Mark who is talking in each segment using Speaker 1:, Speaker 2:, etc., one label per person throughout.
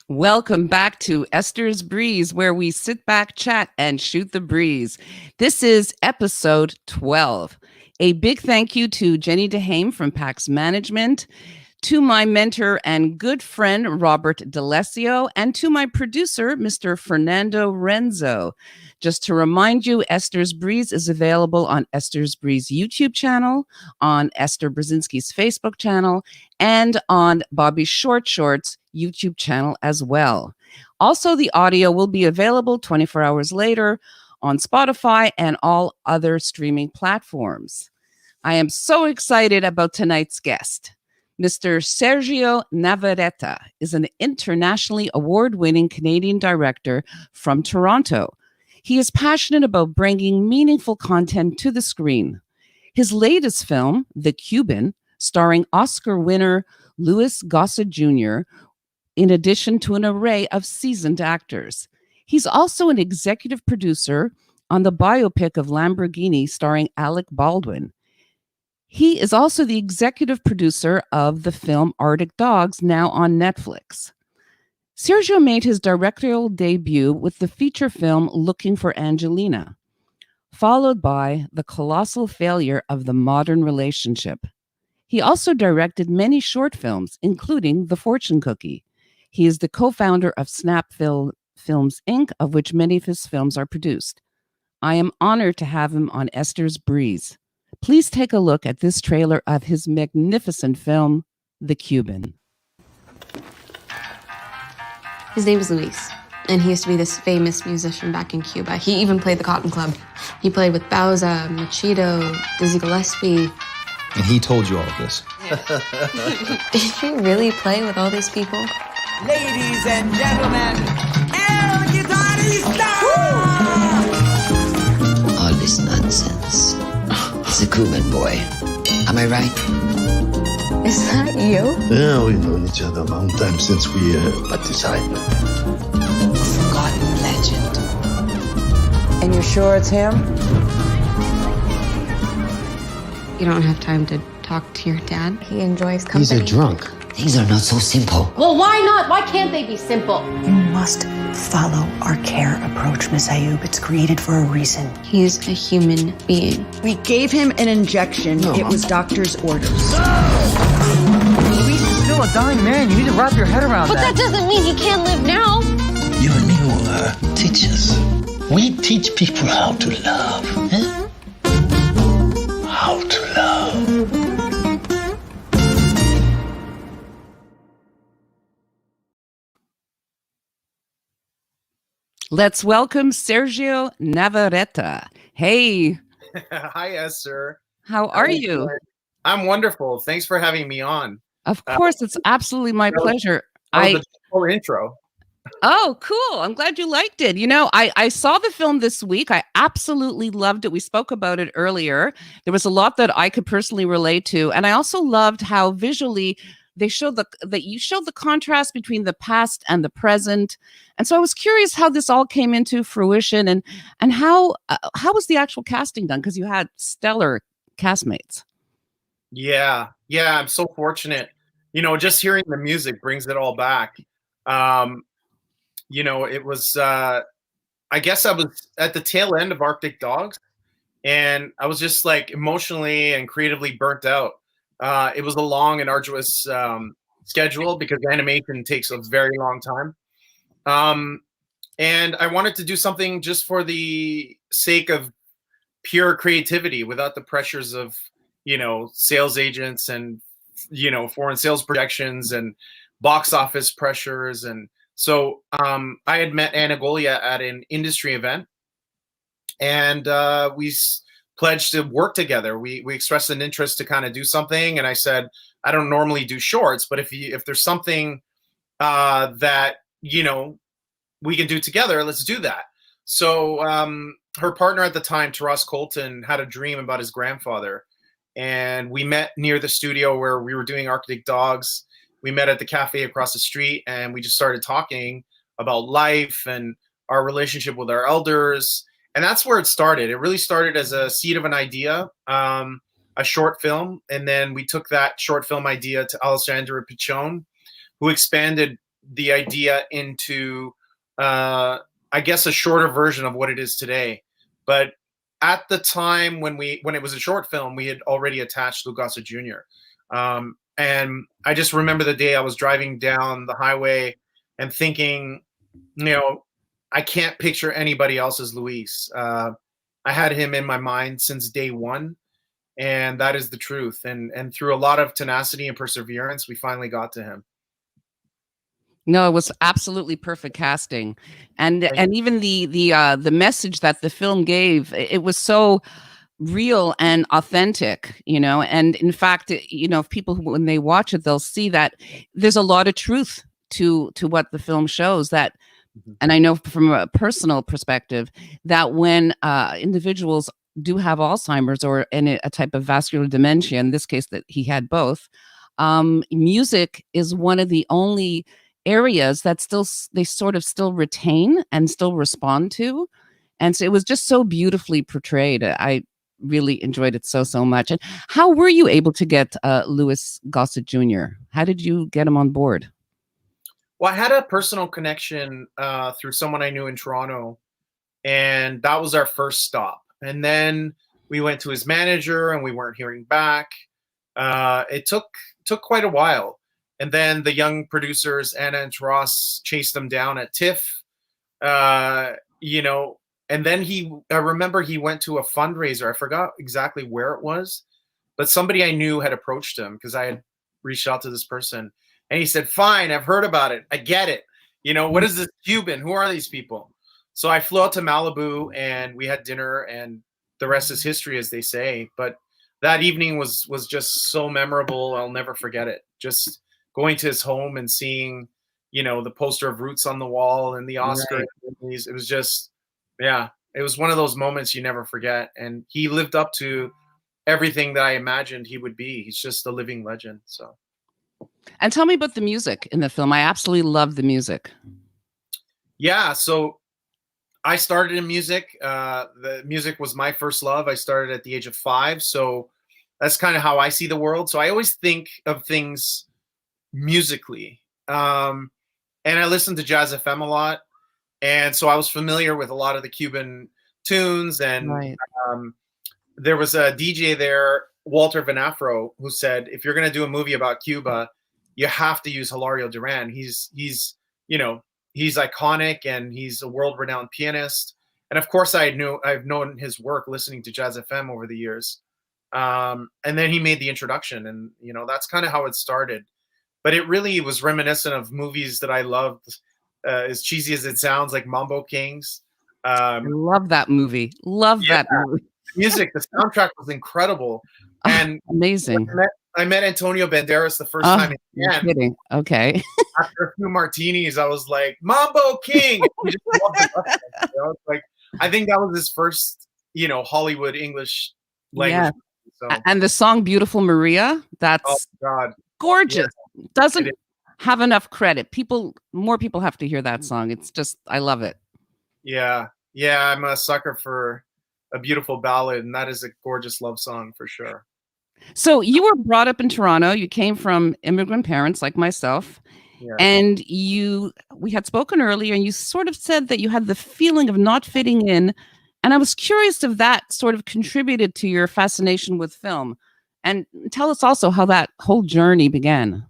Speaker 1: Welcome back to Esther's Breeze, where we sit back, chat, and shoot the breeze. This is episode 12. A big thank you to Jenny DeHame from PAX Management, to my mentor and good friend, Robert D'Alessio, and to my producer, Mr. Fernando Renzo. Just to remind you, Esther's Breeze is available on Esther's Breeze YouTube channel, on Esther Brzezinski's Facebook channel, and on Bobby Short's YouTube channel as well. Also, the audio will be available 24 hours later on Spotify and all other streaming platforms. I am so excited about tonight's guest. Mr. Sergio Navarretta is an internationally award-winning Canadian director from Toronto. He is passionate about bringing meaningful content to the screen. His latest film, The Cuban, starring Oscar winner Louis Gossett Jr., in addition to an array of seasoned actors. He's also an executive producer on the biopic of Lamborghini starring Alec Baldwin. He is also the executive producer of the film Arctic Dogs, now on Netflix. Sergio made his directorial debut with the feature film Looking for Angelina, followed by the colossal failure of The Modern Relationship. He also directed many short films, including The Fortune Cookie. He is the co-founder of Snap Films, Inc., of which many of his films are produced. I am honored to have him on Esther's Breeze. Please take a look at this trailer of his magnificent film, The Cuban.
Speaker 2: His name is Luis, and he used to be this famous musician back in Cuba. He even played the Cotton Club. He played with Bauza, Machito, Dizzy Gillespie.
Speaker 3: And he told you all of this.
Speaker 2: Did you really play with all these people?
Speaker 4: Ladies and gentlemen, el guitarrista!
Speaker 5: All this nonsense. It's a Cuban boy. Am I right?
Speaker 2: Is that you?
Speaker 6: Yeah, we've known each other a long time since we got decided.
Speaker 5: Forgotten legend.
Speaker 4: And you're sure it's him?
Speaker 2: You don't have time to talk to your dad? He enjoys company.
Speaker 5: He's a drunk. Things are not so simple.
Speaker 7: Well, why not? Why can't they be simple?
Speaker 8: You must follow our care approach, Miss Ayub. It's created for a reason.
Speaker 2: He's a human being.
Speaker 8: We gave him an injection.
Speaker 5: No,
Speaker 8: it
Speaker 5: Mom.
Speaker 8: was doctor's orders.
Speaker 4: Luis is still a dying man. You need to wrap your head around
Speaker 7: But that doesn't mean he can't live now.
Speaker 6: You and me will teach us. We teach people how to love. Eh? How to love.
Speaker 1: Let's welcome Sergio Navarretta. Hey,
Speaker 9: Hi, Esther.
Speaker 1: how are you?
Speaker 9: I'm wonderful. Thanks for having me on.
Speaker 1: Of course, it's absolutely my pleasure.
Speaker 9: That was the whole intro.
Speaker 1: Oh, cool. I'm glad you liked it. You know, I saw the film this week. I absolutely loved it. We spoke about it earlier. There was a lot that I could personally relate to. And I also loved how visually they showed that you showed the contrast between the past and the present. And so I was curious how this all came into fruition and how was the actual casting done? Because you had stellar castmates.
Speaker 9: Yeah. I'm so fortunate. You know, just hearing the music brings it all back. You know, it was, I guess I was at the tail end of Arctic Dogs, and I was just like emotionally and creatively burnt out. It was a long and arduous schedule because animation takes a very long time. And I wanted to do something just for the sake of pure creativity without the pressures of, you know, sales agents and, you know, foreign sales projections and box office pressures. And so I had met Angelica at an industry event, and we pledged to work together. We expressed an interest to kind of do something, and I said, I don't normally do shorts, but if there's something that, you know, we can do together, let's do that. So her partner at the time, Taras Colton, had a dream about his grandfather, and we met near the studio where we were doing Arctic Dogs. We met at the cafe across the street, and we just started talking about life and our relationship with our elders. And that's where it started. It really started as a seed of an idea, a short film. And then we took that short film idea to Alessandra Piccione, who expanded the idea into, I guess, a shorter version of what it is today. But at the time when it was a short film, we had already attached Louis Gossett Jr. And I just remember the day I was driving down the highway and thinking, I can't picture anybody else as Luis. I had him in my mind since day one, and that is the truth. And through a lot of tenacity and perseverance, we finally got to him.
Speaker 1: No, it was absolutely perfect casting, and even the message that the film gave, it was so real and authentic, and in fact, if people, when they watch it, they'll see that there's a lot of truth to what the film shows. That, and I know from a personal perspective that when individuals do have Alzheimer's or a type of vascular dementia, in this case that he had both, music is one of the only areas that they sort of still retain and still respond to. And so it was just so beautifully portrayed. I really enjoyed it so much. And how were you able to get Louis Gossett Jr.? How did you get him on board?
Speaker 9: Well, I had a personal connection through someone I knew in Toronto, and that was our first stop. And then we went to his manager, and we weren't hearing back. It took quite a while. And then the young producers, Anna and Taras, chased him down at TIFF, and then I remember he went to a fundraiser. I forgot exactly where it was, but somebody I knew had approached him because I had reached out to this person. And he said, fine, I've heard about it. I get it. What is this Cuban? Who are these people? So I flew out to Malibu and we had dinner, and the rest is history, as they say. But that evening was just so memorable. I'll never forget it. Just going to his home and seeing, the poster of Roots on the wall and the Oscar. Right. It was just, it was one of those moments you never forget. And he lived up to everything that I imagined he would be. He's just a living legend. So.
Speaker 1: And tell me about the music in the film. I absolutely love the music.
Speaker 9: Yeah. So I started in music. The music was my first love. I started at the age of 5. So that's kind of how I see the world. So I always think of things musically. And I listened to Jazz FM a lot. And so I was familiar with a lot of the Cuban tunes. And
Speaker 1: right.
Speaker 9: There was a DJ there, Walter Van Afro, who said, if you're going to do a movie about Cuba, you have to use Hilario Duran. He's iconic, and he's a world-renowned pianist. And of course, I've known his work listening to Jazz FM over the years. And then he made the introduction, and that's kind of how it started. But it really was reminiscent of movies that I loved, as cheesy as it sounds, like Mambo Kings.
Speaker 1: I love that movie. That movie.
Speaker 9: Music, the soundtrack was incredible. And
Speaker 1: amazing.
Speaker 9: I met Antonio Banderas the first time in Cannes.
Speaker 1: Kidding. Okay.
Speaker 9: After a few martinis, I was like, Mambo King. He just loved it. Like, I think that was his first, Hollywood English language.
Speaker 1: Yeah. So. And the song Beautiful Maria, that's gorgeous. Yeah. Doesn't have enough credit. More people have to hear that song. It's just, I love it.
Speaker 9: Yeah. Yeah. I'm a sucker for a beautiful ballad, and that is a gorgeous love song for sure.
Speaker 1: So you were brought up in Toronto. You came from immigrant parents like myself. Yeah. And we had spoken earlier, and you sort of said that you had the feeling of not fitting in. And I was curious if that sort of contributed to your fascination with film. And tell us also how that whole journey began.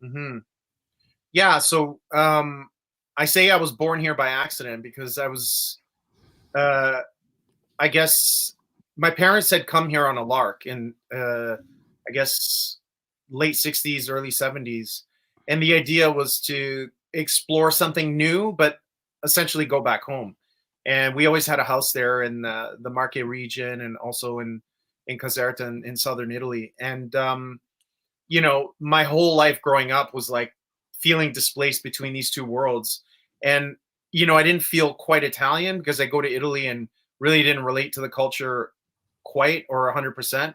Speaker 9: Mm-hmm. Yeah. So I say I was born here by accident because I was, I guess my parents had come here on a lark in, I guess, late 60s, early 70s. And the idea was to explore something new, but essentially go back home. And we always had a house there in the Marche region, and also in Caserta in southern Italy. And, my whole life growing up was like feeling displaced between these two worlds. And, I didn't feel quite Italian because I go to Italy and really didn't relate to the culture quite or 100%.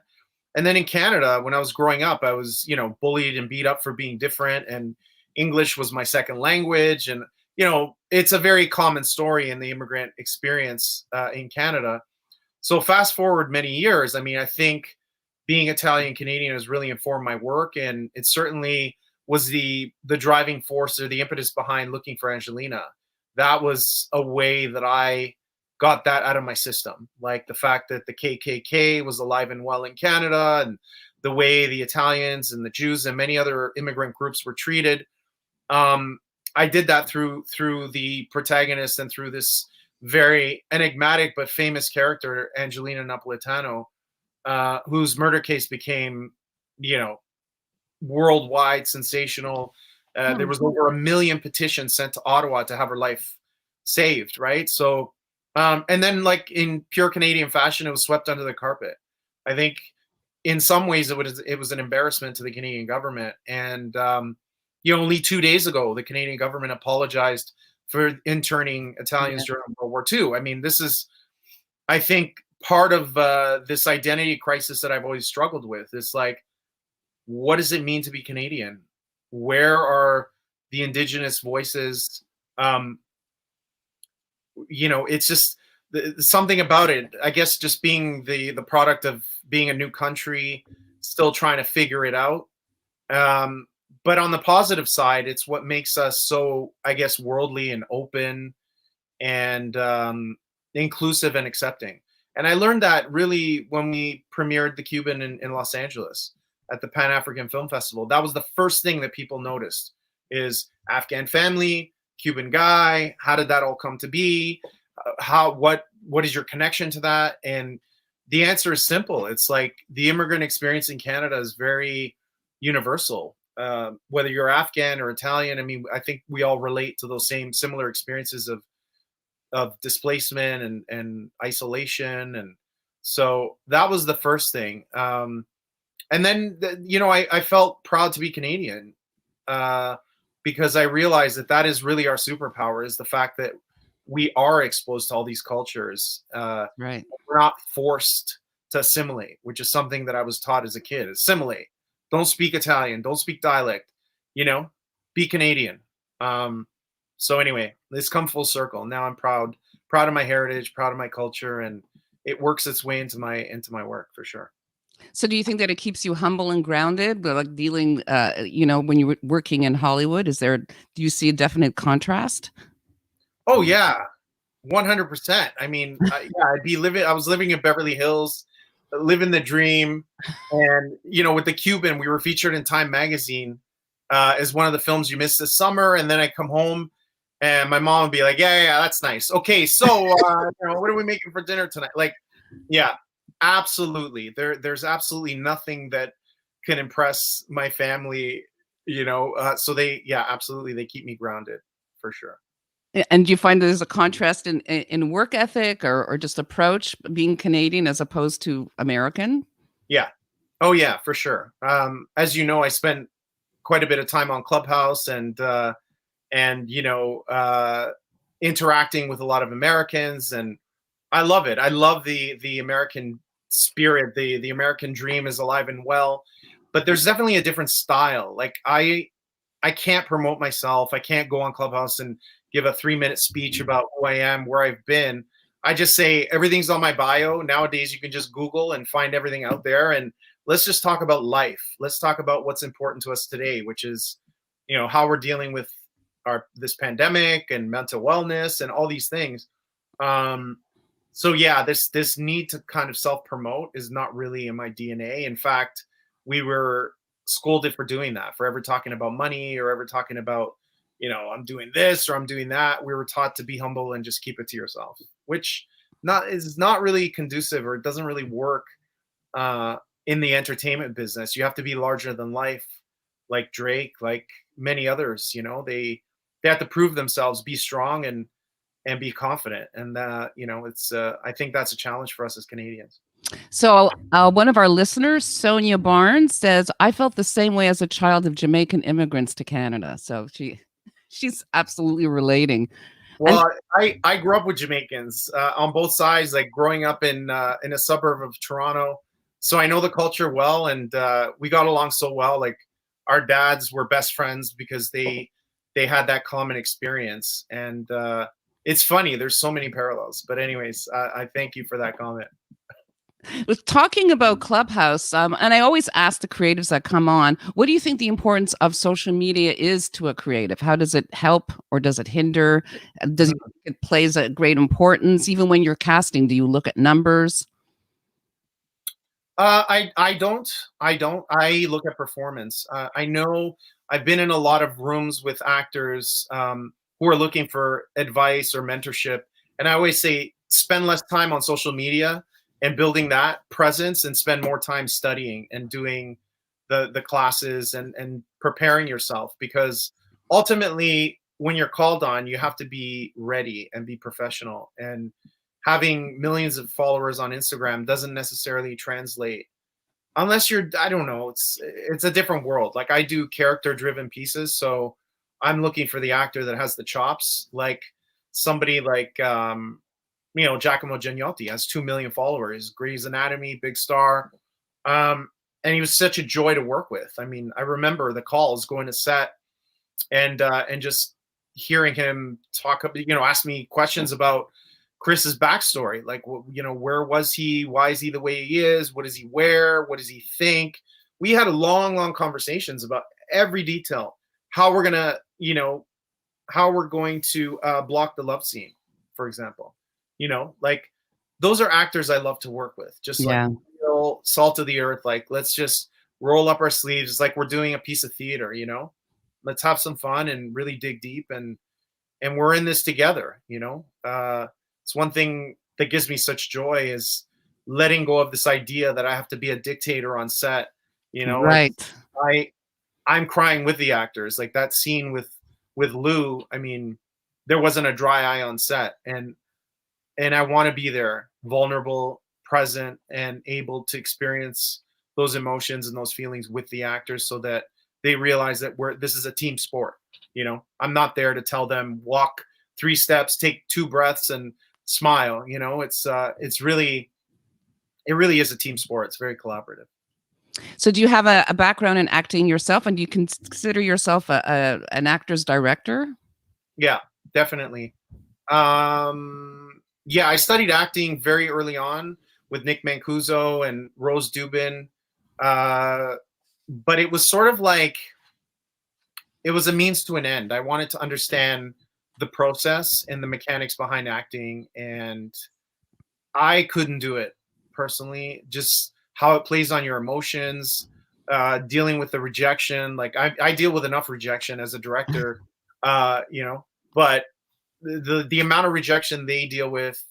Speaker 9: And then in Canada, when I was growing up, I was, bullied and beat up for being different, and English was my second language. And, it's a very common story in the immigrant experience in Canada. So fast forward many years, I think being Italian Canadian has really informed my work, and it certainly was the driving force or the impetus behind looking for Angelina. That was a way that I got that out of my system. Like the fact that the KKK was alive and well in Canada, and the way the Italians and the Jews and many other immigrant groups were treated. I did that through the protagonist and through this very enigmatic but famous character, Angelina Napolitano, whose murder case became, worldwide sensational. There was over 1 million petitions sent to Ottawa to have her life saved, right? So, and then like in pure Canadian fashion, it was swept under the carpet. I think in some ways it was an embarrassment to the Canadian government. And, only 2 days ago, the Canadian government apologized for interning Italians during World War II. I mean, this is, I think, part of this identity crisis that I've always struggled with. It's like, what does it mean to be Canadian? Where are the Indigenous voices? It's just something about it. I guess just being the product of being a new country, still trying to figure it out. But on the positive side, it's what makes us so, I guess, worldly and open and inclusive and accepting. And I learned that really when we premiered the Cuban in Los Angeles at the Pan-African Film Festival. That was the first thing that people noticed is Afghan family, Cuban guy. How did that all come to be? What is your connection to that? And the answer is simple. It's like the immigrant experience in Canada is very universal. Whether you're Afghan or Italian, I mean, I think we all relate to those similar experiences of displacement and isolation. And so that was the first thing. And then, I felt proud to be Canadian because I realized that is really our superpower, is the fact that we are exposed to all these cultures.
Speaker 1: Right.
Speaker 9: We're not forced to assimilate, which is something that I was taught as a kid. Assimilate. Don't speak Italian. Don't speak dialect. Be Canadian. So anyway, it's come full circle. Now I'm proud of my heritage, proud of my culture, and it works its way into my work for sure.
Speaker 1: So do you think that it keeps you humble and grounded, like dealing, when you're working in Hollywood? Do you see a definite contrast?
Speaker 9: Oh yeah, 100%. I mean, I was living in Beverly Hills, living the dream. And, with the Cuban, we were featured in Time magazine as one of the films you missed this summer. And then I come home and my mom would be like, yeah, that's nice. Okay. So, what are we making for dinner tonight? Like, yeah. Absolutely. There's absolutely nothing that can impress my family, so absolutely. They keep me grounded for sure.
Speaker 1: And do you find there's a contrast in work ethic or just approach being Canadian as opposed to American?
Speaker 9: Yeah. Oh yeah, for sure. As you know, I spent quite a bit of time on Clubhouse and interacting with a lot of Americans, and I love it. I love the American spirit. The American dream is alive and well, but there's definitely a different style. Like I can't promote myself. I can't go on Clubhouse and give a 3-minute speech about who I am, where I've been. I just say everything's on my bio. Nowadays, you can just Google and find everything out there. And let's just talk about life. Let's talk about what's important to us today, which is, how we're dealing with this pandemic and mental wellness and all these things. So yeah, this need to kind of self-promote is not really in my DNA. In fact, we were scolded for doing that, for ever talking about money or ever talking about, I'm doing this or I'm doing that. We were taught to be humble and just keep it to yourself, which is not really conducive, or it doesn't really work in the entertainment business. You have to be larger than life, like Drake, like many others. They have to prove themselves, be strong and be confident. And it's I think that's a challenge for us as Canadians.
Speaker 1: So one of our listeners, Sonia Barnes, says, I felt the same way as a child of Jamaican immigrants to Canada. So she's absolutely relating.
Speaker 9: Well, I grew up with Jamaicans on both sides, like growing up in a suburb of Toronto. So I know the culture well, and we got along so well. Like our dads were best friends because they had that common experience. And it's funny. There's so many parallels. But anyways, I thank you for that comment.
Speaker 1: With talking about Clubhouse, and I always ask the creatives that come on, what do you think the importance of social media is to a creative? How does it help or does it hinder? Does it, it plays a great importance even when you're casting? Do you look at numbers?
Speaker 9: I don't. I look at performance. I know I've been in a lot of rooms with actors who are looking for advice or mentorship, and I always say spend less time on social media and building that presence, and spend more time studying and doing the classes and preparing yourself, because ultimately when you're called on, you have to be ready and be professional. And having millions of followers on Instagram doesn't necessarily translate unless you're, I don't know, it's a different world. Like I do character driven pieces, so I'm looking for the actor that has the chops, like somebody like Giacomo Giannotti has 2 million followers, Grey's Anatomy, big star. And he was such a joy to work with. I mean, I remember the calls going to set and just hearing him talk, ask me questions about Chris's backstory, like, where was he? Why is he the way he is? What does he wear? What does he think? We had a long conversations about every detail, how we're gonna, block the love scene, for example. Like those are actors I love to work with. Just like real salt of the earth. Like let's just roll up our sleeves. It's like we're doing a piece of theater. Let's have some fun and really dig deep, and we're in this together. It's one thing that gives me such joy is letting go of this idea that I have to be a dictator on set.
Speaker 1: Right.
Speaker 9: I'm crying with the actors. Like that scene with Lou. I mean, there wasn't a dry eye on set, and I want to be there, vulnerable, present, and able to experience those emotions and those feelings with the actors, so that they realize that this is a team sport. I'm not there to tell them walk 3 steps, take 2 breaths, and smile. It really is a team sport. It's very collaborative.
Speaker 1: So do you have a background in acting yourself, and do you consider yourself an actor's director?
Speaker 9: Yeah, definitely. Yeah, I studied acting very early on with Nick Mancuso and Rose Dubin. But it was sort of like, it was a means to an end. I wanted to understand the process and the mechanics behind acting, and I couldn't do it personally. Just how it plays on your emotions, dealing with the rejection. Like I deal with enough rejection as a director, but the amount of rejection they deal with,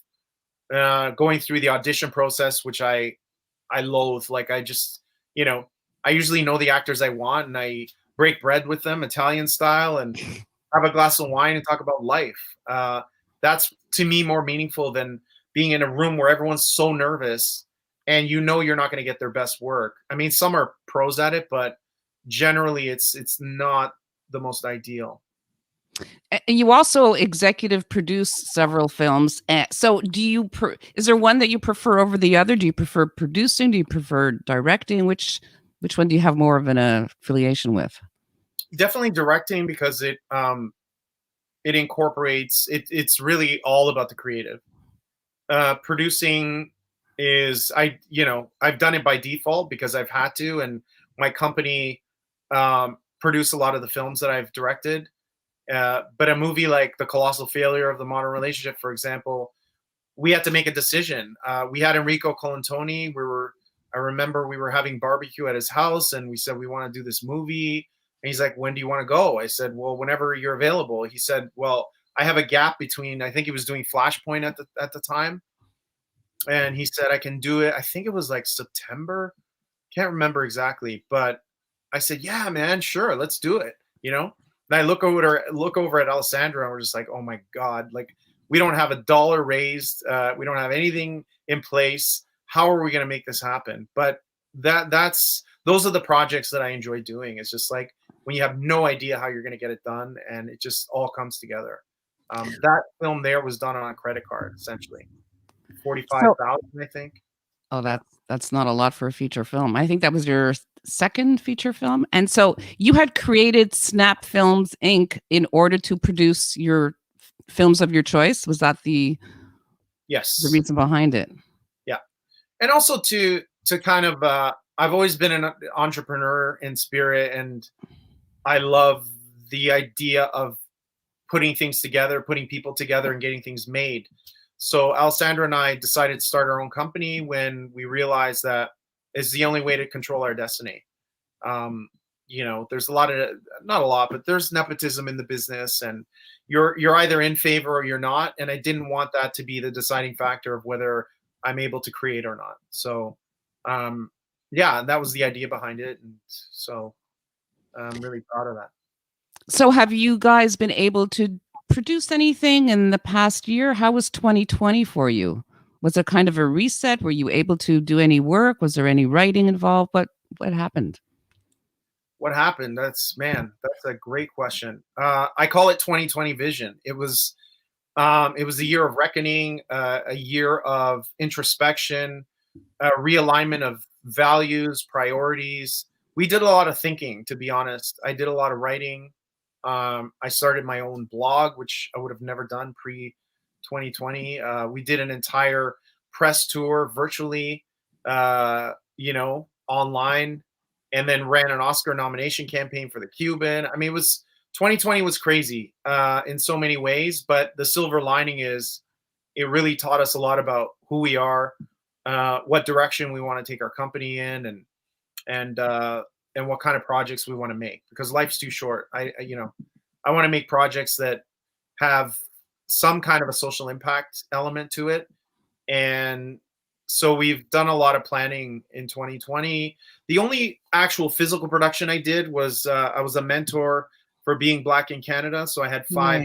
Speaker 9: going through the audition process, which I loathe. Like I just, I usually know the actors I want, and I break bread with them Italian style and have a glass of wine and talk about life. That's to me more meaningful than being in a room where everyone's so nervous and you're not going to get their best work. I mean, some are pros at it, but generally it's not the most ideal.
Speaker 1: And you also executive produce several films. So is there one that you prefer over the other? Do you prefer producing? Do you prefer directing? Which one do you have more of an affiliation with?
Speaker 9: Definitely directing, because it incorporates it's really all about the creative. Producing is I've done it by default because I've had to, and my company produced a lot of the films that I've directed. But a movie like The Colossal Failure of the Modern Relationship, for example, we had to make a decision. We had Enrico Colantoni. I remember we were having barbecue at his house, and we said, we want to do this movie. And he's like, when do you want to go? I said, well, whenever you're available. He said, well, I have a gap between, I think he was doing Flashpoint at the time. And he said, I can do it. I think it was like September. Can't remember exactly. But I said, yeah, man, sure. Let's do it. And I look over at Alessandra, and we're just like, oh my God, like we don't have $1 raised. We don't have anything in place. How are we going to make this happen? But those are the projects that I enjoy doing. It's just like when you have no idea how you're going to get it done, and it just all comes together. That film there was done on a credit card, essentially. 45,000, I think.
Speaker 1: Oh, that's not a lot for a feature film. I think that was your second feature film. And so you had created Snap Films Inc. in order to produce your films of your choice. Was that the
Speaker 9: Yes,
Speaker 1: reason behind it?
Speaker 9: Yeah. and also to kind of I've always been an entrepreneur in spirit, and I love the idea of putting things together, putting people together, and getting things made. So Alessandra and I decided to start our own company when we realized that it's the only way to control our destiny. There's not a lot, but there's nepotism in the business, and you're either in favor or you're not. And I didn't want that to be the deciding factor of whether I'm able to create or not. So, that was the idea behind it. And so I'm really proud of that.
Speaker 1: So have you guys been able to produce anything in the past year? How was 2020 for you? Was it kind of a reset? Were you able to do any work? Was there any writing involved? What happened?
Speaker 9: What happened? That's a great question. I call it 2020 vision. It was a year of reckoning, a year of introspection, a realignment of values, priorities. We did a lot of thinking, to be honest. I did a lot of writing. I started my own blog, which I would have never done pre-2020. We did an entire press tour virtually, online, and then ran an Oscar nomination campaign for the Cuban. I mean, 2020 was crazy in so many ways, but the silver lining is it really taught us a lot about who we are, what direction we want to take our company in, and what kind of projects we want to make, because life's too short. I want to make projects that have some kind of a social impact element to it. And so we've done a lot of planning in 2020. The only actual physical production I did was I was a mentor for Being Black in Canada. So I had 5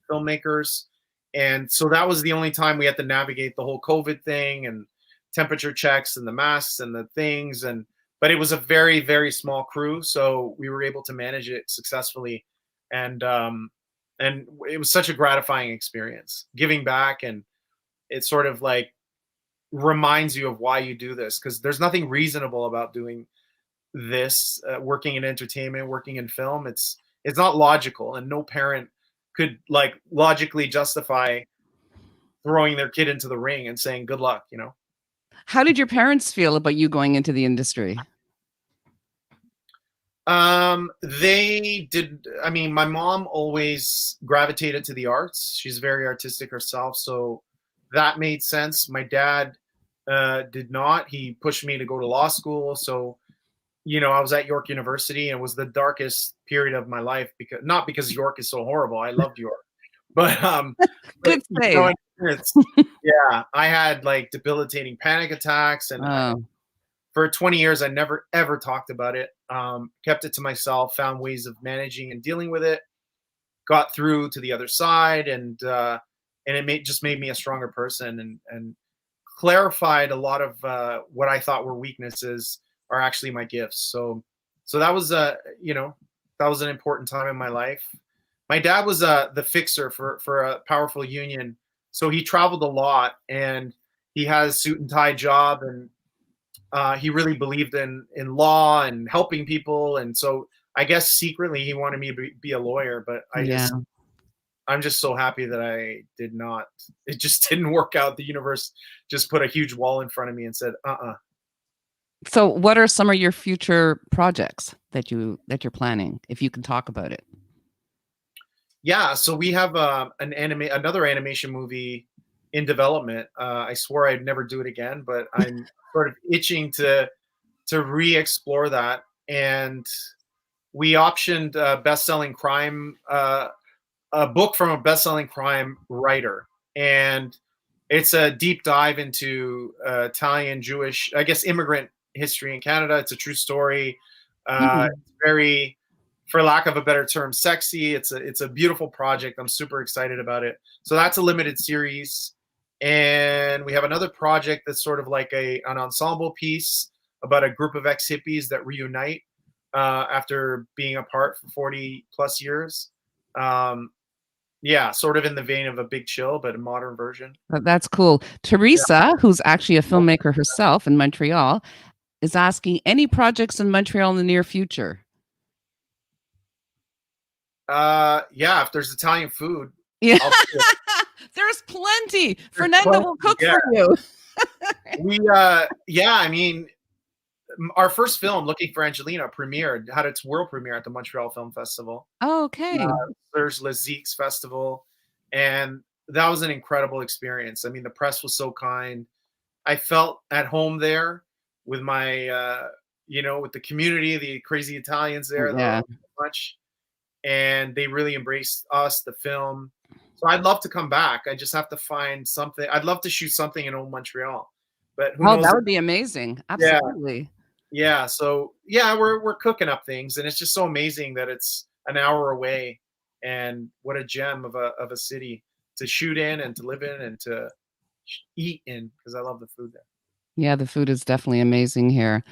Speaker 9: filmmakers. And so that was the only time we had to navigate the whole COVID thing and temperature checks and the masks and the things. But it was a very, very small crew. So we were able to manage it successfully. And it was such a gratifying experience, giving back. And it's sort of like reminds you of why you do this, because there's nothing reasonable about doing this, working in entertainment, working in film. It's not logical, and no parent could logically justify throwing their kid into the ring and saying good luck.
Speaker 1: How did your parents feel about you going into the industry?
Speaker 9: They did. I mean, my mom always gravitated to the arts. She's very artistic herself, so that made sense. My dad did not. He pushed me to go to law school. So, I was at York University, and it was the darkest period of my life, not because York is so horrible. I loved York, but
Speaker 1: good save.
Speaker 9: I had debilitating panic attacks, and for 20 years I never ever talked about it. Kept it to myself. Found ways of managing and dealing with it. Got through to the other side, and it just made me a stronger person, and clarified a lot of what I thought were weaknesses are actually my gifts. So that was that was an important time in my life. My dad was the fixer for a powerful union, so he traveled a lot, and he had a suit and tie job, and he really believed in law and helping people, and so I guess secretly he wanted me to be a lawyer, but I'm just so happy that I did not. It just didn't work out. The universe just put a huge wall in front of me and said,
Speaker 1: So what are some of your future projects that you're planning, if you can talk about it?
Speaker 9: Yeah, so we have another animation movie in development. I swore I'd never do it again, but I'm sort of itching to re-explore that. And we optioned best-selling crime, a book from a best-selling crime writer, and it's a deep dive into Italian, Jewish, I guess, immigrant history in Canada. It's a true story. It's very, for lack of a better term, sexy. It's a beautiful project. I'm super excited about it. So that's a limited series, and we have another project that's sort of like an ensemble piece about a group of ex-hippies that reunite after being apart for 40 plus years. Sort of in the vein of A Big Chill, but a modern version.
Speaker 1: That's cool. Teresa, who's actually a filmmaker herself in Montreal, is asking, any projects in Montreal in the near future?
Speaker 9: If there's Italian food.
Speaker 1: Yeah. There's plenty. Fernando will cook for you.
Speaker 9: I mean, our first film, Looking for Angelina, had its world premiere at the Montreal Film Festival.
Speaker 1: Oh, okay.
Speaker 9: There's Lezique's festival, and that was an incredible experience. I mean, the press was so kind. I felt at home there with my, with the community, the crazy Italians there.
Speaker 1: Yeah.
Speaker 9: Much, and they really embraced us, the film. So I'd love to come back. I just have to find something. I'd love to shoot something in old Montreal, but who knows?
Speaker 1: That would be amazing. Absolutely.
Speaker 9: Yeah. So yeah, we're cooking up things, and it's just so amazing that it's an hour away, and what a gem of a city to shoot in and to live in and to eat in, because I love the food there.
Speaker 1: Yeah, the food is definitely amazing here.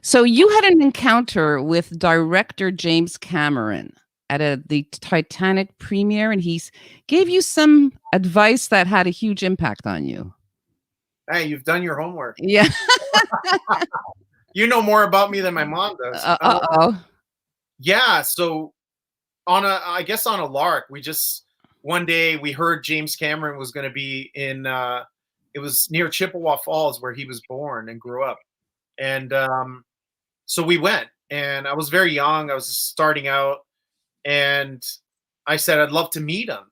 Speaker 1: So you had an encounter with director James Cameron at the Titanic premiere, and he gave you some advice that had a huge impact on you.
Speaker 9: Hey, you've done your homework.
Speaker 1: Yeah.
Speaker 9: You know more about me than my mom does. Yeah. So on a lark, one day we heard James Cameron was going to be in, it was near Chippewa Falls where he was born and grew up. And so we went, and I was very young. I was just starting out, and I said, I'd love to meet him.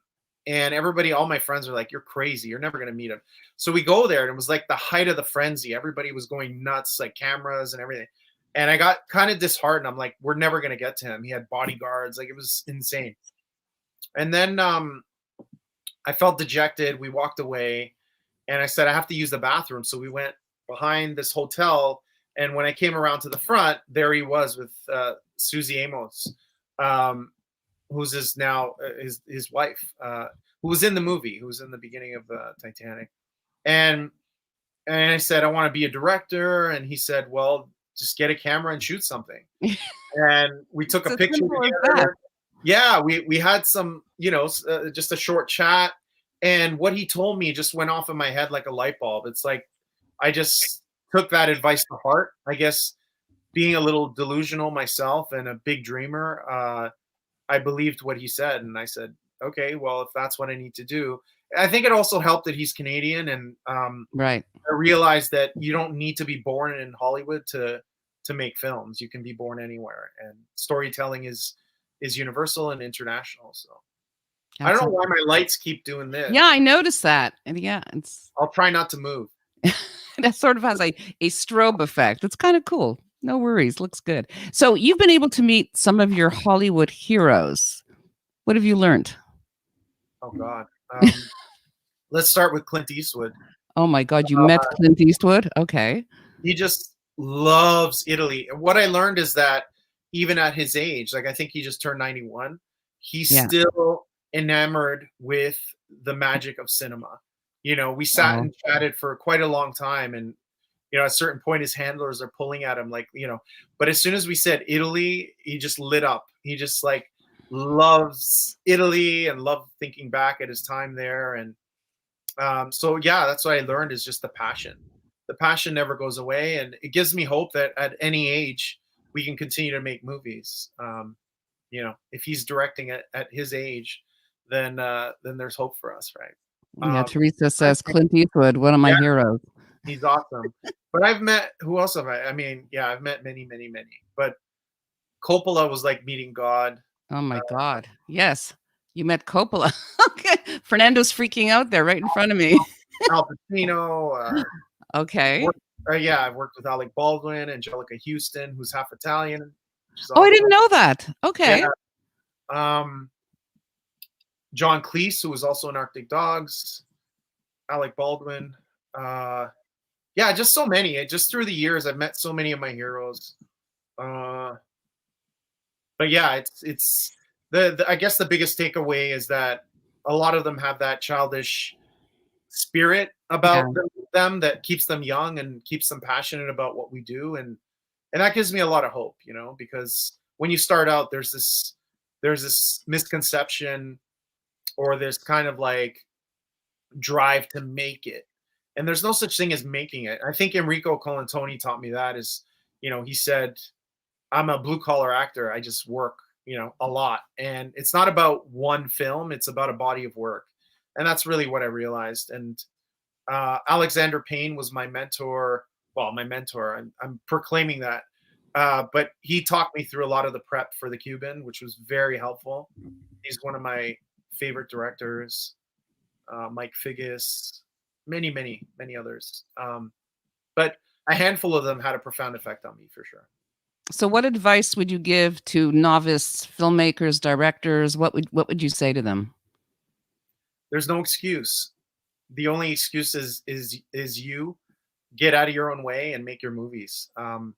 Speaker 9: And all my friends are like, you're crazy. You're never going to meet him. So we go there, and it was like the height of the frenzy. Everybody was going nuts, like cameras and everything. And I got kind of disheartened. I'm like, we're never going to get to him. He had bodyguards. Like, it was insane. And then I felt dejected. We walked away, and I said, I have to use the bathroom. So we went behind this hotel. And when I came around to the front, there he was with Susie Amos, who's his wife, who was in the movie, who was in the beginning of Titanic. And I said, I want to be a director. And he said, well, just get a camera and shoot something. And we took a picture together. Yeah, we had some, just a short chat. And what he told me just went off in my head like a light bulb. It's like, I just took that advice to heart. I guess being a little delusional myself and a big dreamer, I believed what he said. And I said, okay, well, if that's what I need to do. I think it also helped that he's Canadian. And
Speaker 1: right.
Speaker 9: I realized that you don't need to be born in Hollywood to make films. You can be born anywhere. And storytelling is universal and international. So absolutely. I don't know why my lights keep doing this.
Speaker 1: Yeah, I noticed that. And yeah,
Speaker 9: I'll try not to move.
Speaker 1: That sort of has a strobe effect. It's kind of cool. No worries. Looks good. So you've been able to meet some of your Hollywood heroes. What have you learned?
Speaker 9: Oh, God. Let's start with Clint Eastwood.
Speaker 1: Oh, my God. You met Clint Eastwood? Okay.
Speaker 9: He just loves Italy. And what I learned is that even at his age, like I think he just turned 91, he's still enamored with the magic of cinema. We sat and chatted for quite a long time, and at a certain point his handlers are pulling at him like, but as soon as we said Italy, he just lit up. He just like loves Italy and loved thinking back at his time there. And so yeah, that's what I learned, is just the passion. The passion never goes away, and it gives me hope that at any age we can continue to make movies. If he's directing at his age, then there's hope for us, right?
Speaker 1: Yeah, Teresa says Clint Eastwood, one of my heroes.
Speaker 9: He's awesome. But I've met, who else have I? I mean, yeah, I've met many, many, many. But Coppola was like meeting God.
Speaker 1: Oh my God. Yes. You met Coppola. Okay. Fernando's freaking out there right in front of me.
Speaker 9: Al Pacino.
Speaker 1: Okay.
Speaker 9: I've worked with Alec Baldwin, Angelica Houston, who's half Italian.
Speaker 1: Oh, I didn't know that. Okay.
Speaker 9: Yeah. John Cleese, who was also in Arctic Dogs, Alec Baldwin. Just so many. Just through the years, I've met so many of my heroes. But yeah, it's I guess the biggest takeaway is that a lot of them have that childish spirit about them that keeps them young and keeps them passionate about what we do, and that gives me a lot of hope, because when you start out, there's this misconception or this kind of like drive to make it, and there's no such thing as making it. I think Enrico Colantoni taught me that. Is he said, I'm a blue collar actor. I just work a lot, and it's not about one film, it's about a body of work. And that's really what I realized. And Alexander Payne was my mentor. Well, my mentor. I'm proclaiming that. But he talked me through a lot of the prep for the Cuban, which was very helpful. He's one of my favorite directors. Mike Figgis, many, many, many others. But a handful of them had a profound effect on me for sure.
Speaker 1: So what advice would you give to novice filmmakers, directors? What would you say to them?
Speaker 9: There's no excuse. The only excuse is you get out of your own way and make your movies. I'm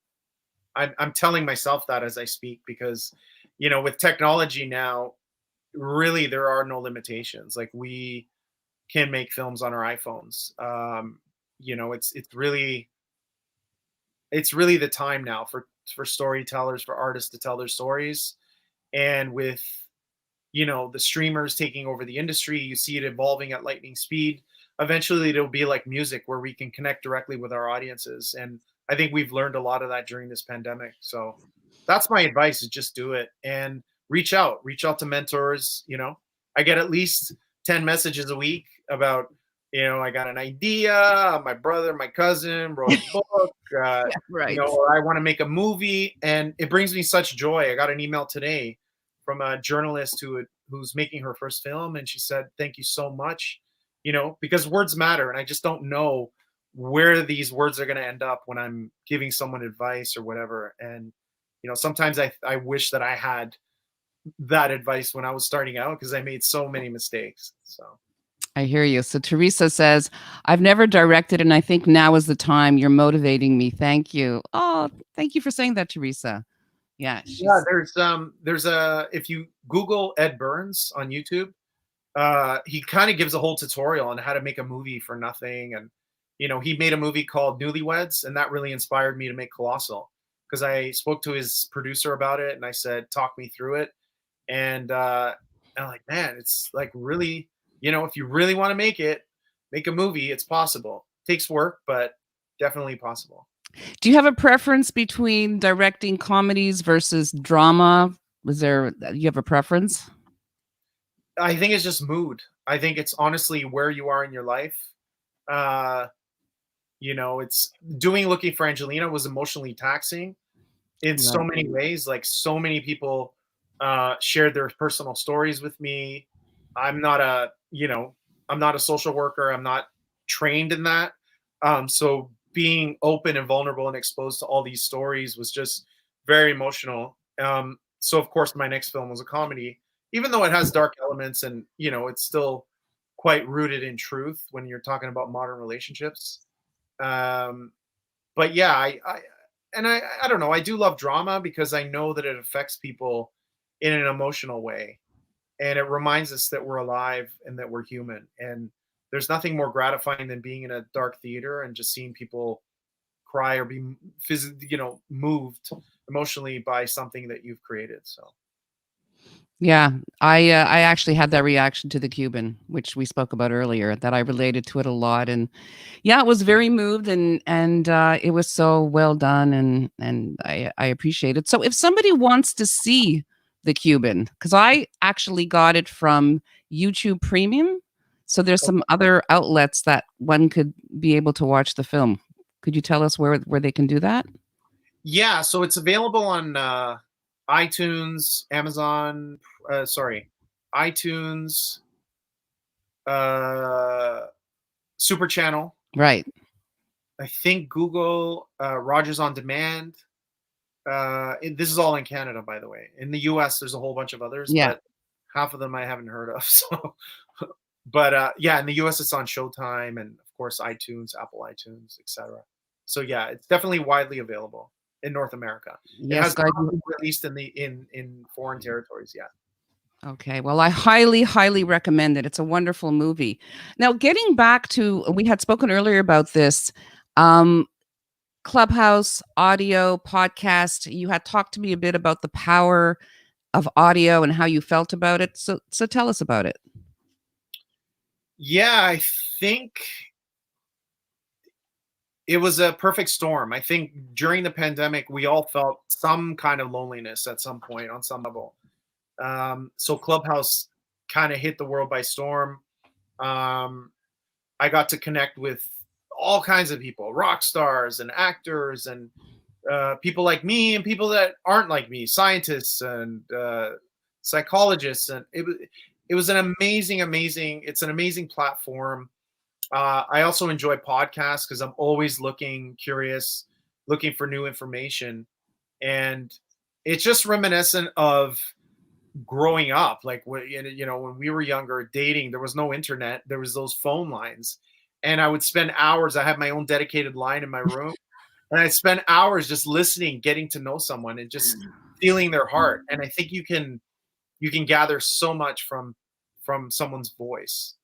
Speaker 9: telling myself that as I speak, because, with technology now, really there are no limitations. Like, we can make films on our iPhones. It's really the time now for storytellers, for artists to tell their stories. And with, the streamers taking over the industry, you see it evolving at lightning speed. Eventually it'll be like music, where we can connect directly with our audiences. And I think we've learned a lot of that during this pandemic. So that's my advice, is just do it and reach out to mentors. I get at least 10 messages a week about, I got an idea, my brother, my cousin wrote a book,
Speaker 1: Right.
Speaker 9: or I want to make a movie. And it brings me such joy. I got an email today from a journalist who's making her first film. And she said, thank you so much, because words matter. And I just don't know where these words are going to end up when I'm giving someone advice or whatever. And, sometimes I wish that I had that advice when I was starting out, because I made so many mistakes. So
Speaker 1: I hear you. So Teresa says, I've never directed, and I think now is the time. You're motivating me. Thank you. Oh, thank you for saying that, Teresa. Yeah.
Speaker 9: Yeah, there's if you Google Ed Burns on YouTube, he kind of gives a whole tutorial on how to make a movie for nothing. And, he made a movie called Newlyweds, and that really inspired me to make Colossal, because I spoke to his producer about it and I said, talk me through it. And I'm like, man, it's like, really, if you really want to make a movie, it's possible. It takes work, but definitely possible.
Speaker 1: Do you have a preference between directing comedies versus drama? You have a preference?
Speaker 9: I think it's just mood. I think it's honestly where you are in your life. It's doing Looking for Angelina was emotionally taxing in so many ways. Like, so many people shared their personal stories with me. I'm not a social worker. I'm not trained in that. So being open and vulnerable and exposed to all these stories was just very emotional. So of course my next film was a comedy, even though it has dark elements, and, it's still quite rooted in truth when you're talking about modern relationships. But yeah, I don't know. I do love drama because I know that it affects people in an emotional way. And it reminds us that we're alive and that we're human. And there's nothing more gratifying than being in a dark theater and just seeing people cry or be moved emotionally by something that you've created. So.
Speaker 1: Yeah, I actually had that reaction to the Cuban, which we spoke about earlier, that I related to it a lot. And yeah, it was very moved, and it was so well done, and I appreciate it. So if somebody wants to see the Cuban, because I actually got it from YouTube Premium, so there's some other outlets that one could be able to watch the film. Could you tell us where they can do that?
Speaker 9: Yeah, so it's available on iTunes, Amazon, iTunes, Super Channel.
Speaker 1: Right.
Speaker 9: I think Google, Rogers On Demand. This is all in Canada, by the way. In the US, there's a whole bunch of others, but half of them I haven't heard of. So, but yeah, in the US, it's on Showtime, and of course, iTunes, Apple iTunes, etc. So yeah, it's definitely widely available in North America. It has not been released in foreign territories yet.
Speaker 1: Okay, well, I highly, highly recommend it. It's a wonderful movie. Now, getting back to, we had spoken earlier about this Clubhouse, audio, podcast. You had talked to me a bit about the power of audio and how you felt about it. So tell us about it.
Speaker 9: Yeah, I think it was a perfect storm. I think during the pandemic, we all felt some kind of loneliness at some point on some level. So Clubhouse kind of hit the world by storm. I got to connect with all kinds of people, rock stars and actors and people like me and people that aren't like me, scientists and psychologists. And it was an it's an amazing platform. I also enjoy podcasts because I'm always curious, looking for new information. And it's just reminiscent of growing up. Like, when we were younger, dating, there was no internet. There was those phone lines. And I would spend hours. I had my own dedicated line in my room. And I'd spend hours just listening, getting to know someone and just feeling their heart. And I think you can gather so much from someone's voice.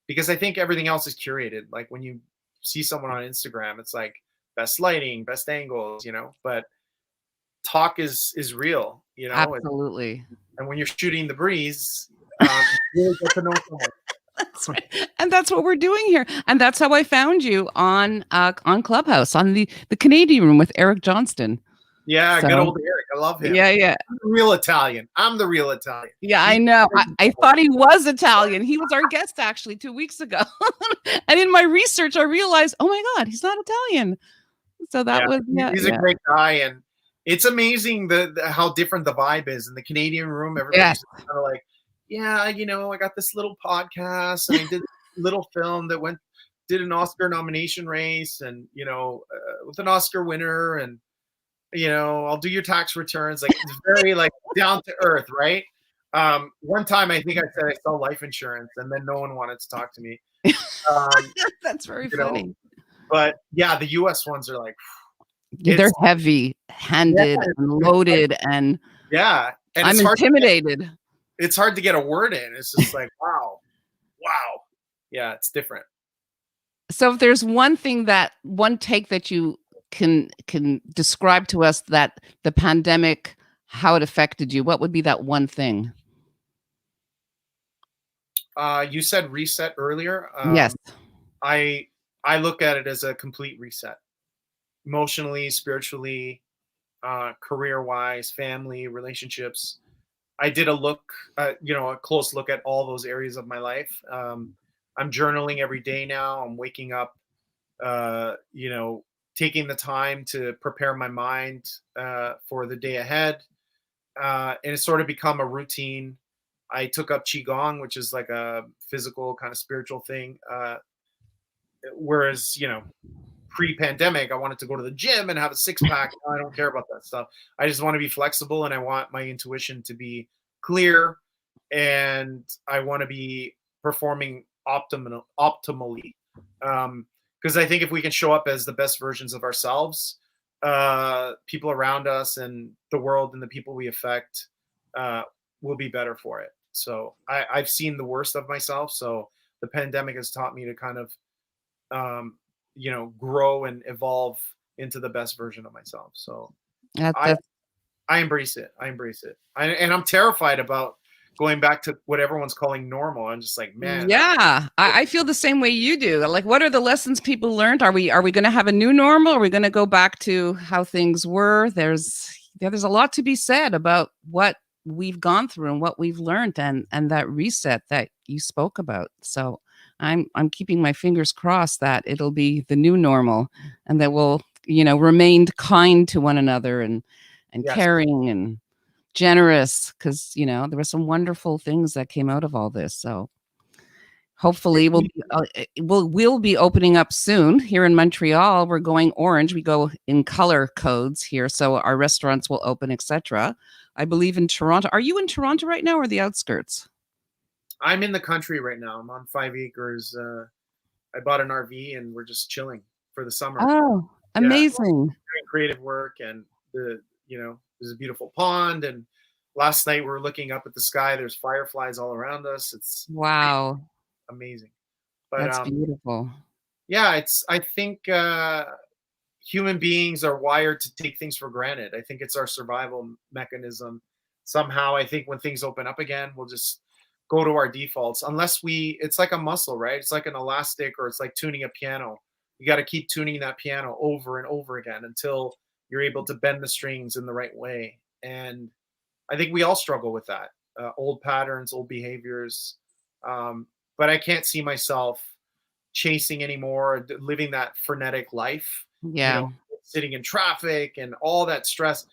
Speaker 9: Because I think everything else is curated. Like when you see someone on Instagram, it's like best lighting, best angles, but talk is real,
Speaker 1: Absolutely.
Speaker 9: And when you're shooting the breeze, you really get to know someone.
Speaker 1: That's right. And that's what we're doing here. And that's how I found you on Clubhouse, on the Canadian Room with Eric Johnston.
Speaker 9: Yeah, good old Eric. I love him.
Speaker 1: Yeah, yeah.
Speaker 9: I'm the real Italian.
Speaker 1: Yeah, I know. I thought he was Italian. He was our guest actually 2 weeks ago. And in my research, I realized, oh my God, he's not Italian. So that was
Speaker 9: he's a great guy, and it's amazing how different the vibe is in the Canadian Room. Everybody's kind of like, I got this little podcast and I did a little film that did an Oscar nomination race, and with an Oscar winner, and I'll do your tax returns. Like, it's very like down to earth, right? One time I think I said I sell life insurance, and then no one wanted to talk to me.
Speaker 1: That's very funny.
Speaker 9: But yeah, the US ones are like,
Speaker 1: they're heavy-handed and loaded, and
Speaker 9: and
Speaker 1: I'm intimidated.
Speaker 9: It's hard to get a word in. It's just like, wow. Yeah, it's different.
Speaker 1: So if there's one take that you can describe to us that the pandemic, how it affected you, what would be that one thing?
Speaker 9: You said reset earlier.
Speaker 1: Yes.
Speaker 9: I look at it as a complete reset, emotionally, spiritually, career-wise, family, relationships. I did a close look at all those areas of my life. I'm journaling every day now. I'm waking up, taking the time to prepare my mind for the day ahead. And it's sort of become a routine. I took up Qigong, which is like a physical kind of spiritual thing. Whereas, pre-pandemic, I wanted to go to the gym and have a six-pack. I don't care about that stuff. I just want to be flexible, and I want my intuition to be clear, and I want to be performing optimally. Because I think if we can show up as the best versions of ourselves, people around us and the world and the people we affect will be better for it. So I've seen the worst of myself. So the pandemic has taught me to kind of grow and evolve into the best version of myself. So I embrace it. And I'm terrified about going back to what everyone's calling normal. I'm just like, man.
Speaker 1: Yeah, I feel the same way you do. Like, what are the lessons people learned? Are we going to have a new normal? Are we going to go back to how things were? There's a lot to be said about what we've gone through and what we've learned, and that reset that you spoke about. So I'm keeping my fingers crossed that it'll be the new normal, and that we'll remain kind to one another and caring and generous, because there were some wonderful things that came out of all this. So hopefully we'll be opening up soon here in Montreal. We're going orange. We go in color codes here, so our restaurants will open, etc. I believe in Toronto. Are you in Toronto right now, or the outskirts?
Speaker 9: I'm in the country right now. I'm on 5 acres. I bought an RV, and we're just chilling for the summer.
Speaker 1: Oh, amazing!
Speaker 9: Doing creative work, and there's a beautiful pond. And last night we were looking up at the sky. There's fireflies all around us. It's
Speaker 1: wow,
Speaker 9: amazing. But
Speaker 1: that's beautiful.
Speaker 9: Yeah, I think human beings are wired to take things for granted. I think it's our survival mechanism. Somehow, I think when things open up again, we'll just go to our defaults, unless it's like a muscle, right? It's like an elastic, or it's like tuning a piano. You got to keep tuning that piano over and over again until you're able to bend the strings in the right way. And I think we all struggle with that, old patterns, old behaviors. But I can't see myself chasing anymore, living that frenetic life.
Speaker 1: Yeah.
Speaker 9: Sitting in traffic and all that stress.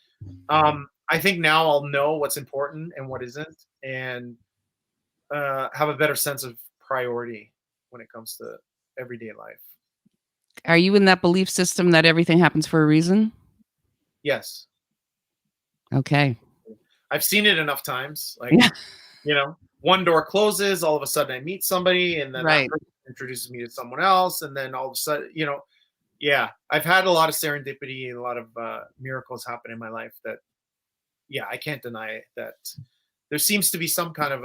Speaker 9: I think now I'll know what's important and what isn't, and have a better sense of priority when it comes to everyday life.
Speaker 1: Are you in that belief system that everything happens for a reason?
Speaker 9: Yes.
Speaker 1: Okay.
Speaker 9: I've seen it enough times. Like, one door closes, all of a sudden I meet somebody, and then that person introduces me to someone else, and then all of a sudden, I've had a lot of serendipity and a lot of miracles happen in my life that, I can't deny it, that there seems to be some kind of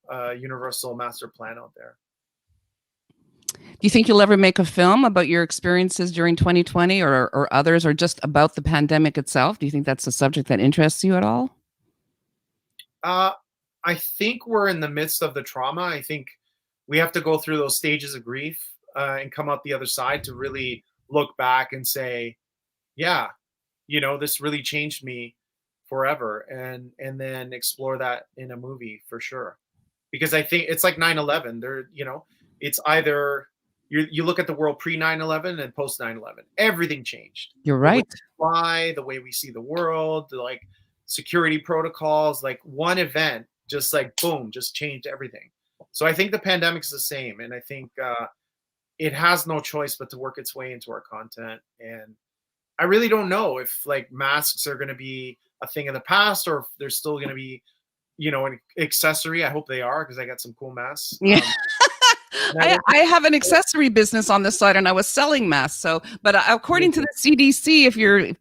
Speaker 9: a universal master plan out there.
Speaker 1: Do you think you'll ever make a film about your experiences during 2020 or others, or just about the pandemic itself? Do you think that's a subject that interests you at all?
Speaker 9: I think we're in the midst of the trauma. I think we have to go through those stages of grief and come out the other side to really look back and say, this really changed me forever, and then explore that in a movie for sure. Because I think it's like 9/11. It's either you look at the world pre 9/11 and post 9/11. Everything changed.
Speaker 1: You're right.
Speaker 9: The way we see the world, like security protocols, like one event just like boom, just changed everything. So I think the pandemic is the same, and I think it has no choice but to work its way into our content. And I really don't know if like masks are going to be a thing of the past, or if they're still going to be, an accessory. I hope they are, because I got some cool masks.
Speaker 1: Yeah. I have an accessory business on the side, and I was selling masks. But according to the CDC, if you're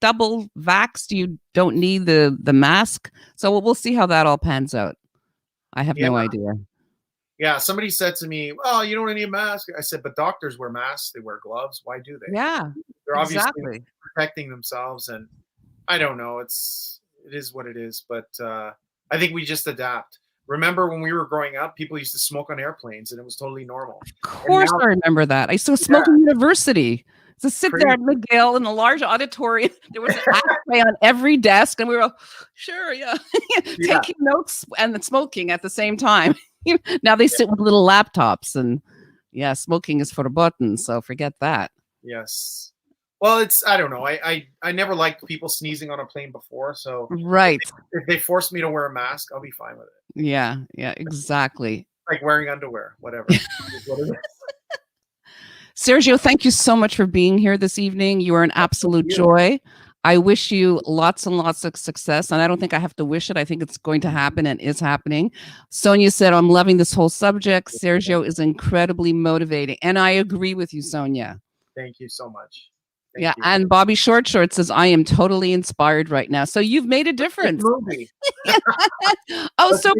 Speaker 1: double vaxxed, you don't need the mask. So we'll see how that all pans out. I have no idea.
Speaker 9: Yeah, somebody said to me, "Oh, you don't need a mask." I said, "But doctors wear masks. They wear gloves. Why do they?"
Speaker 1: Yeah,
Speaker 9: they're obviously protecting themselves, and I don't know. It is what it is. But I think we just adapt. Remember when we were growing up, people used to smoke on airplanes, and it was totally normal.
Speaker 1: Of course, I remember that. I used to smoke in university. To sit there at McGill in a large auditorium. There was an ashtray on every desk, and we were sure, taking notes and smoking at the same time. Now they sit with little laptops, and smoking is verboten, so forget that.
Speaker 9: Yes. Well, I don't know. I never liked people sneezing on a plane before, so
Speaker 1: right.
Speaker 9: If they force me to wear a mask, I'll be fine with it.
Speaker 1: Yeah, exactly.
Speaker 9: Like wearing underwear, whatever.
Speaker 1: Sergio, thank you so much for being here this evening. You are an absolute joy. I wish you lots and lots of success, and I don't think I have to wish it. I think it's going to happen and is happening. Sonia said, "I'm loving this whole subject. Sergio is incredibly motivating," and I agree with you, Sonia.
Speaker 9: Thank you so much.
Speaker 1: Thank you. And Bobby Short says, "I am totally inspired right now." So you've made a difference. So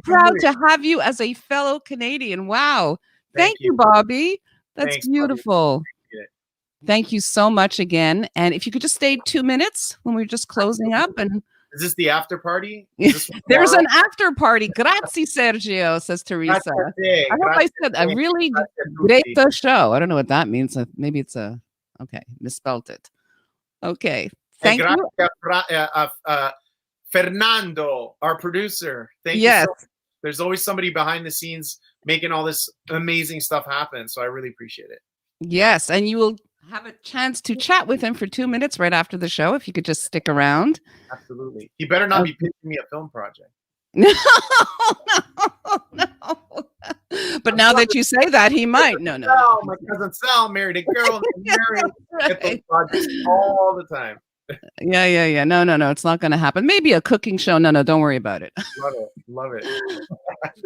Speaker 1: proud to have you as a fellow Canadian. Wow. Thank you, Bobby. That's beautiful. Thank you so much again. And if you could just stay 2 minutes when we're just closing up. And
Speaker 9: is this the after party?
Speaker 1: There's an after party. Grazie, Sergio, says Teresa. I hope I said a really great show. I don't know what that means. Maybe it's misspelled it. Okay. Thank you.
Speaker 9: Fernando, our producer. Thank you. So much. There's always somebody behind the scenes making all this amazing stuff happen. So I really appreciate it.
Speaker 1: Yes. And you will have a chance to chat with him for 2 minutes right after the show, if you could just stick around.
Speaker 9: Absolutely. He better not be pitching me a film project.
Speaker 1: No. But now that you say that, he might. No.
Speaker 9: My cousin Sal married a girl. Get those projects all the time.
Speaker 1: Yeah. No. It's not going to happen. Maybe a cooking show. No. Don't worry about it.
Speaker 9: Love it.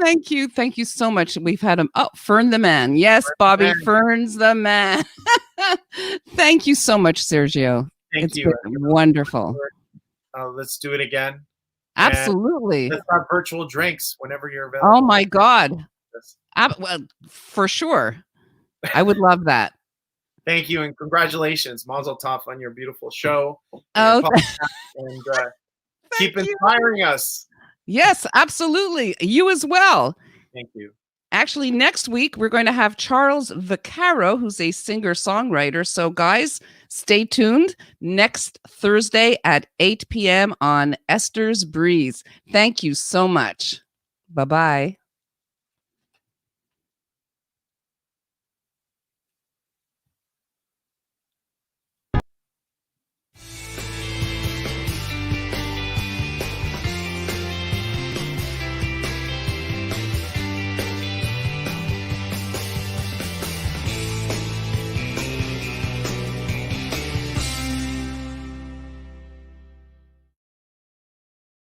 Speaker 1: Thank you so much. We've had him. Oh, Fern the man. Yes, Bobby. Fern's the man. Thank you so much, Sergio.
Speaker 9: Thank you.
Speaker 1: Wonderful.
Speaker 9: Let's do it again.
Speaker 1: Absolutely.
Speaker 9: Let's have virtual drinks whenever you're available.
Speaker 1: Oh my God. Well, for sure. I would love that.
Speaker 9: Thank you, and congratulations, Mazel Tov, on your beautiful show.
Speaker 1: And
Speaker 9: keep inspiring us.
Speaker 1: Yes, absolutely. You as well.
Speaker 9: Thank you.
Speaker 1: Actually, next week, we're going to have Charles Vaccaro, who's a singer-songwriter. So, guys, stay tuned next Thursday at 8 p.m. on Esther's Breeze. Thank you so much. Bye-bye.